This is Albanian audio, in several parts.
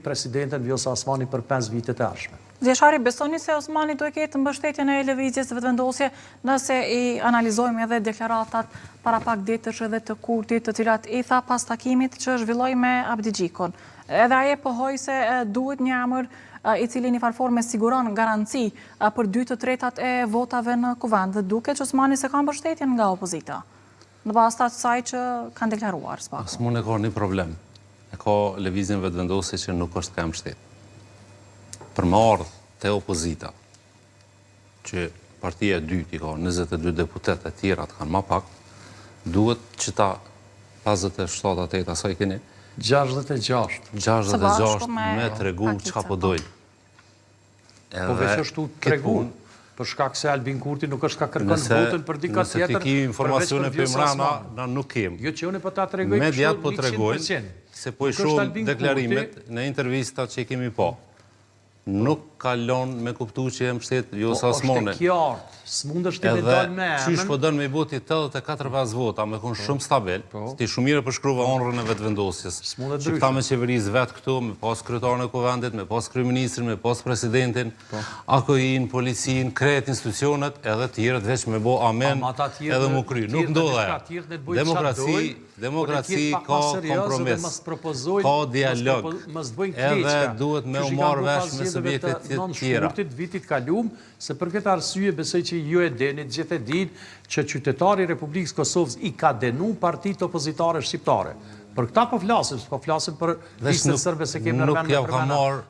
presidenten Vjosa Osmani për 5 vitet e ardhshme. Zjeshari, besoni se Osmani do e ketë mbështetjen e lëvizjes vetëvendosje nëse i analizojmë edhe deklaratat para pak ditësh edhe të Kurtit, të cilat i tha pas takimit që zhvilloi me Abdi Gjikon. Edhe ai pohoi se duhet një emër i cili në farforme siguron garanci për 2/3 e votave në kuvend, dhe duket që Osmani se ka mbështetjen nga opozita, në bazë të asaj që kanë deklaruar s'pak. Osmani ka një problem. E ka lëvizjen vetëvendosje që nuk është ka mbështet. Për më ardhë të opozita, që partia e dytë i ka 22 deputet e tjera të kanë ma pak, duhet që ta 57-8 asaj keni 66 me të regu që ka po dojnë. Po veç është tu të regu, për shkak se Albin Kurti nuk është ka kërkon votën për dika tjetër. Nëse ti ki informacione për mrana, na nuk kem. Jo që unë për ta të regoj mediat po të regojnë, se po i shumë deklarimet në intervista që i kemi po. Nuk kalon me kuptu që e mbështet Vjosa Osmani. Është e kjartë, s'mund është të dalë me emën. Qysh po dënë me i boti 84-5 vota, me konë shumë stabil, ti shumire përshkruva honrën e vetëvendosjes. Që këta me qeveris vetë këtu, me pas kryetarën e kuvendit, me pas kryeministrin, me pas presidentin, AKI-n, policin, krejt institucionet, edhe tjerët veç me bo amen edhe mu kry. Nuk ndodhe. Demokraci ka kompromis, ka dialog, edhe duhet me u marrë vesh me subjektet tjera. Vitit kalum, se për këtë arsye besoj që ju e denit, gjithë e din që qytetari Republikës Kosovës i ka denu partit opozitare shqiptare. Për këta po flasim për listën sërbe se kemë nërmen nuk javë ka marrë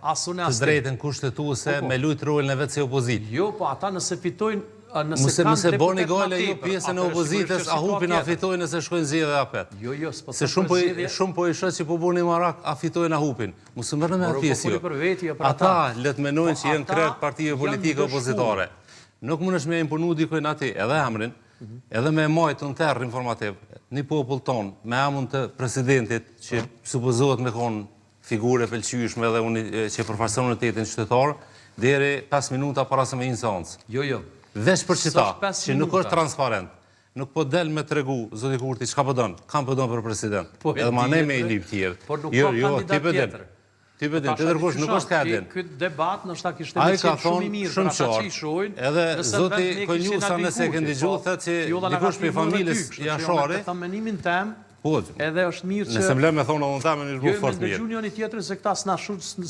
të drejtën kushtetuese me lujtë rolën e vetë si opozit. Jo, po ata nëse fitojnë Mëse boni gale ju pjesën e opozitës, a hupin a fitojnë nëse shkojnë zjedhe apet. Se shumë po i shët që po boni marak, a fitojnë a hupin. Mëse mërë me pjesë jo. Ata letë menojnë që jenë kretë partije politike opozitare. Nuk më nëshme e imponu dikojnë ati edhe emrin, edhe me majtë në terrë informativ, një popull tonë, me emën të presidentit që supozohet me konë figure pëlqyshme edhe që përfarëson në tetin qytetarë, deri 5 minuta para se me instancë. Jo. Veç për qita, që nuk është transparent, nuk po del me të regu, zoti Kurti, që ka pëdon? Kam pëdon për president. Edhe ma ne me i lip tjerë. Por nuk ka kandidat tjetër. Ti pëdin, të dërkush nuk është ka edin. Këtë debat në shta kishtë të qenë shumë i mirë, për ata që i shojnë. Edhe zoti Konjusa nëse këndi gjuhë, thë që dikush për familjes jashare, edhe është mirë që... Nëse mle me thonë edhe në temë një shbu fort mirë. Jo, me një tjetër se këta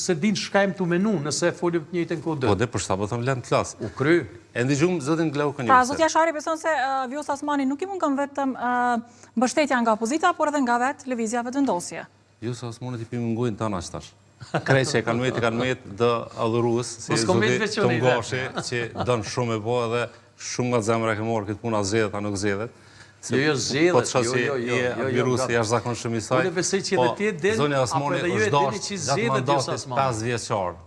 se din shkajmë të menu, nëse folim të njëjtën kodë. Po, dhe për shta, po thëmë lenë të klasë. U kry. E ndihgjum zotin Glau Konjusa. Pra, zotja Shari, beson se Vjosa Osmani nuk i mund këm vetëm mbështetja nga opozita, por edhe nga vetë lëvizja vetëvendosje. Vjosa Osmani t'i pimungojnë të anashtash. Krej që e kanë metë dë adhuruës, si zoti Tom Gashi, që dënë shumë e po edhe shumë nga zemra ke morë këtë puna zedhet a nuk zedhet. Jo, zedhet, po të shasi e virusi jashtë zakon shumë i saj, zonja Osmani është dashtë gjatë mandatit 5 vjeqarë,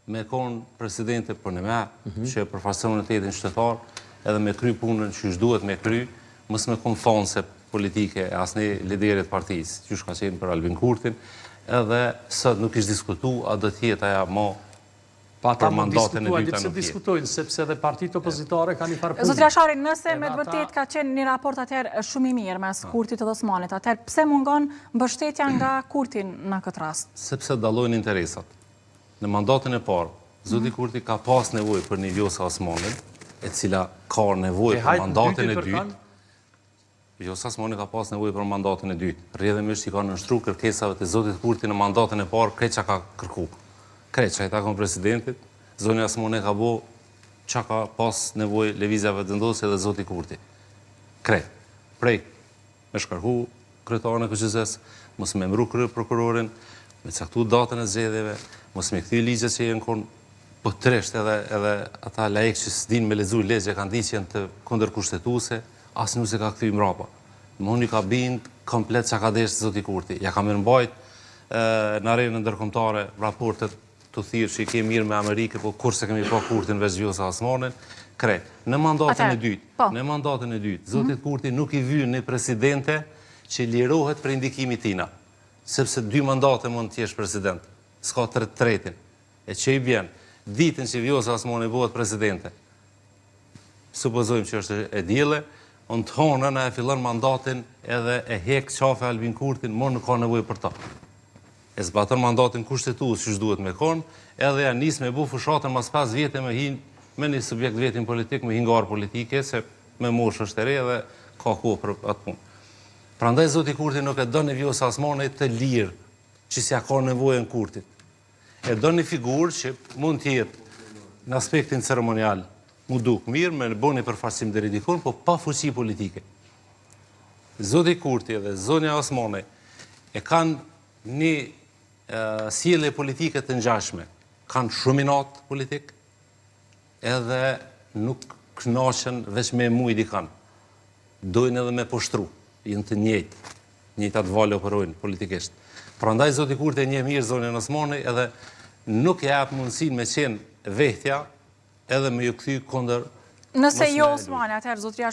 me konë presidente për në me, që e përfarëson në tetin qytetar, edhe me kry punën që është duhet me kry, mësë me konë fonse politike e asni liderit partijës, që është ka qenë për Albin Kurtin, edhe sot nuk ishtë diskutu, a do tjetë aja ma për mandatin e dyta nuk diskutojnë, sepse dhe partit opozitare ka një farpunë. Zotria Shari, nëse me të vërtet ka qenë një raport atëherë shumë i mirë mes Kurtit edhe Osmanit, atëherë pse mungon mbështetja nga Kurti në këtë rast? Sepse dallojnë interesat. Në mandatin e parë, zoti Kurti ka pas nevojë për një Vjosa Osmanit, e cila ka nevojë për mandatin e dytë. Vjosa Osmani ka pas nevojë për mandatin e dytë. Rrjedhimisht i ka nënshtruar kërkesave të zotit Kurti në mandatin e parë, krejt çka ka kërkuar. Krejt që ta konë presidentit, zonja Osmani ka bo që ka pas nevoj lëvizja vetëvendosje dhe zoti Kurti. Krejt. Prej, me shkarku kryetarën e KQZ-s, mos me emëru prokurorin, me caktu datën e zgjedhjeve, mos me këthy ligjet që jenë konë po tresht edhe ata laik që s'din me lezu legje kanë di që jenë të kundërkushtetuese, asë nuk se ka këthy mrapa. Moni ka bind komplet që ka deshtë zoti Kurti. Ja ka mbajt në arenën ndërkombëtare raportet të thirë që i kemi mirë me Amerikë, po kurse kemi pa Kurtin veç Vjosa Osmanin, krejt. Në mandatin e dytë, zotit Kurti nuk i vynë një presidente që lirohet për indikimi tina, sepse 2 mandate mund t'jesh president, s'ka 3/3, e që i bjen, ditën që Vjosa Osmani bëhet presidente, supozojmë që është e djele, në të honën e fillon mandatin edhe e hek qafe Albin Kurtin, më nuk ka nevojë për ta. e zbaton mandatin kushtetues që duhet me konë, edhe ja nis me bu fushatën mas 5 vjetë me hin me një subjekt vetin politik, me hingar politike, se me mosh është e re dhe ka kohë për atë punë. Prandaj zoti Kurti nuk e don Vjosa Osmani të lirë, që s'ja ka nevojën Kurtit. E don një figurë që mund të jetë në aspektin ceremonial, mu duk mirë, me në boni përfaqësim deri dikun, po pa fuqi politike. Zoti Kurti dhe zonja Osmani e kanë një sjellje politike të ngjashme, kanë shuminat politik, edhe nuk kënaqen veç me mujt i kanë. Dojnë edhe me poshtru, jenë të njëjtat valë operojnë politikisht. Prandaj zoti Kurti e njeh mirë zonën Osmani edhe nuk e jap mundësinë me qenë vehtja edhe me ju kthy kundër. Nëse jo Osmani, atëherë zotria